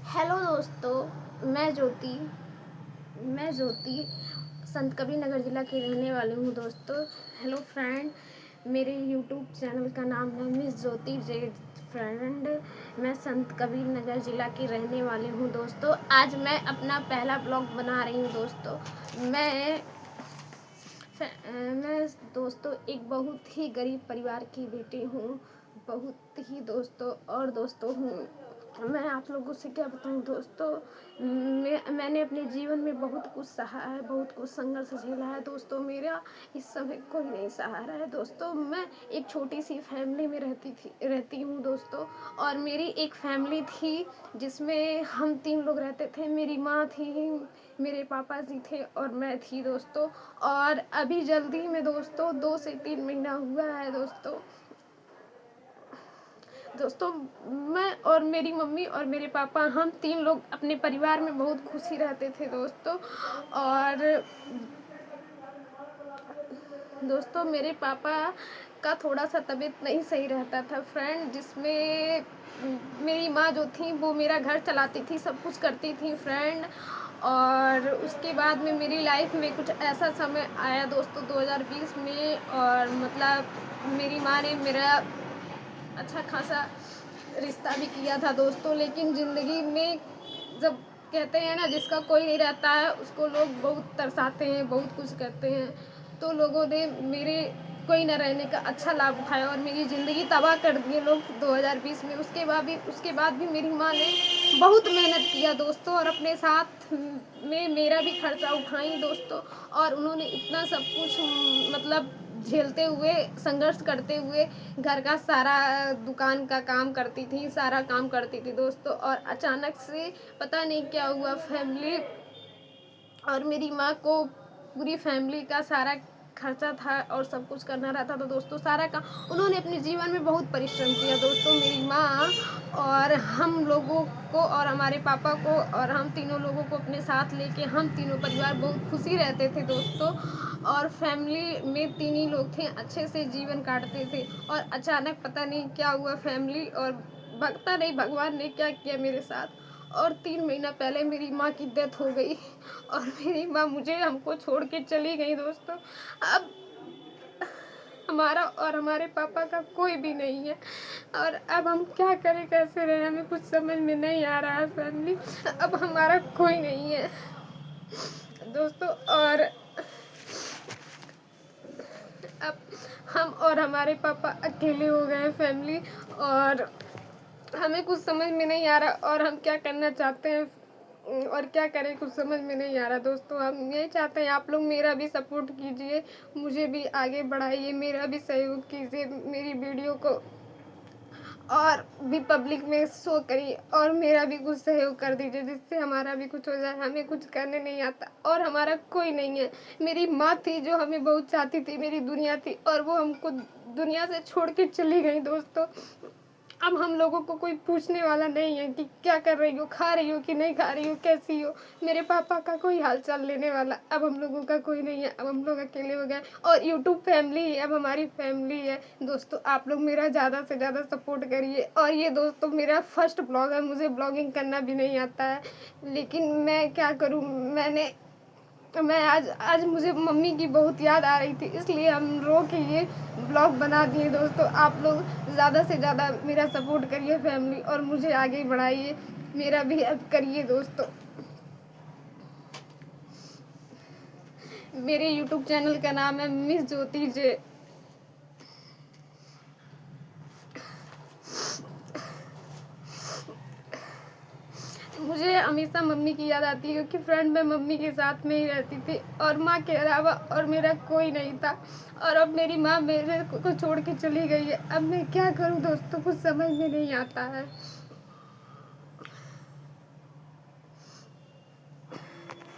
Hello दोस्तों, मैं ज्योति संत कबीर नगर ज़िला की रहने वाली हूँ दोस्तों। हेलो फ्रेंड, मेरे यूट्यूब चैनल का नाम है मिस ज्योति जे फ्रेंड। मैं संत कबीर नगर ज़िला की रहने वाली हूँ दोस्तों। आज मैं अपना पहला ब्लॉग बना रही हूँ दोस्तों। मैं दोस्तों एक बहुत ही गरीब परिवार की बेटी हूँ, बहुत ही दोस्तों और दोस्तों हूँ। मैं आप लोगों से क्या बताऊँ दोस्तों, मैंने अपने जीवन में बहुत कुछ सहा है, बहुत कुछ संघर्ष झेला है दोस्तों। मेरा इस समय कोई नहीं सहा रहा है दोस्तों। मैं एक छोटी सी फैमिली में रहती हूँ दोस्तों। और मेरी एक फैमिली थी जिसमें हम 3 लोग रहते थे। मेरी माँ थी, मेरे पापा जी थे और मैं थी दोस्तों। और अभी जल्दी में दोस्तों 2 से 3 महीना हुआ है दोस्तों। मैं और मेरी मम्मी और मेरे पापा, हम 3 लोग अपने परिवार में बहुत खुशी रहते थे दोस्तों। और दोस्तों मेरे पापा का थोड़ा सा तबीयत नहीं सही रहता था फ्रेंड, जिसमें मेरी माँ जो थी वो मेरा घर चलाती थी, सब कुछ करती थी फ्रेंड। और उसके बाद में मेरी लाइफ में कुछ ऐसा समय आया दोस्तों 2020 में, और मतलब मेरी माँ ने मेरा अच्छा खासा रिश्ता भी किया था दोस्तों। लेकिन ज़िंदगी में जब कहते हैं ना, जिसका कोई नहीं रहता है उसको लोग बहुत तरसाते हैं, बहुत कुछ करते हैं। तो लोगों ने मेरे कोई न रहने का अच्छा लाभ उठाया और मेरी ज़िंदगी तबाह कर दिए लोग 2020 में। उसके बाद भी मेरी माँ ने बहुत मेहनत किया दोस्तों, और अपने साथ में मेरा भी खर्चा उठाई दोस्तों। और उन्होंने इतना सब कुछ मतलब झेलते हुए, संघर्ष करते हुए घर का सारा दुकान का काम करती थी, सारा काम करती थी दोस्तों। और अचानक से पता नहीं क्या हुआ, फैमिली और मेरी माँ को पूरी फैमिली का सारा खर्चा था और सब कुछ करना रहता था दोस्तों। सारा काम उन्होंने अपने जीवन में बहुत परिश्रम किया दोस्तों, मेरी माँ और हम लोगों को और हमारे पापा को, और हम तीनों लोगों को अपने साथ लेके हम तीनों परिवार बहुत खुशी रहते थे दोस्तों। और फैमिली में 3 ही लोग थे, अच्छे से जीवन काटते थे। और अचानक पता नहीं क्या हुआ फैमिली, और पता नहीं भगवान ने क्या किया मेरे साथ। और 3 महीना पहले मेरी माँ की डेथ हो गई, और मेरी माँ हमको छोड़ के चली गई दोस्तों। अब हमारा और हमारे पापा का कोई भी नहीं है, और अब हम क्या करें, कैसे रहें, हमें कुछ समझ में नहीं आ रहा है फैमिली। अब हमारा कोई नहीं है दोस्तों। और अब हम और हमारे पापा अकेले हो गए हैं फैमिली, और हमें कुछ समझ में नहीं आ रहा और हम क्या करना चाहते हैं और क्या करें, कुछ समझ में नहीं आ रहा दोस्तों। हम यही चाहते हैं आप लोग मेरा भी सपोर्ट कीजिए, मुझे भी आगे बढ़ाइए, मेरा भी सहयोग कीजिए, मेरी वीडियो को और भी पब्लिक में शो करिए, और मेरा भी कुछ सहयोग कर दीजिए जिससे हमारा भी कुछ हो जाए। हमें कुछ करने नहीं आता और हमारा कोई नहीं है। मेरी माँ थी जो हमें बहुत चाहती थी, मेरी दुनिया थी, और वो हमको दुनिया से छोड़ के चली गई दोस्तों। अब हम लोगों को कोई पूछने वाला नहीं है कि क्या कर रही हो, खा रही हो कि नहीं खा रही हो, कैसी हो। मेरे पापा का कोई हाल चाल लेने वाला अब हम लोगों का कोई नहीं है। अब हम लोग अकेले हो गए, और यूट्यूब फैमिली ही अब हमारी फैमिली है दोस्तों। आप लोग मेरा ज़्यादा से ज़्यादा सपोर्ट करिए। और ये दोस्तों मेरा फर्स्ट ब्लॉग है, मुझे ब्लॉगिंग करना भी नहीं आता है, लेकिन मैं क्या करूँ। मैं आज मुझे मम्मी की बहुत याद आ रही थी, इसलिए हम रो के ये ब्लॉग बना दिए दोस्तों। आप लोग ज़्यादा से ज़्यादा मेरा सपोर्ट करिए फैमिली, और मुझे आगे बढ़ाइए, मेरा भी हेल्प करिए दोस्तों। मेरे यूट्यूब चैनल का नाम है मिस ज्योति जे। मुझे हमेशा मम्मी की याद आती है, क्योंकि फ्रेंड मैं मम्मी के साथ में ही रहती थी, और माँ के अलावा और मेरा कोई नहीं था। और अब मेरी माँ मेरे को छोड़ के चली गई है। अब मैं क्या करूँ दोस्तों, कुछ समझ में नहीं आता है।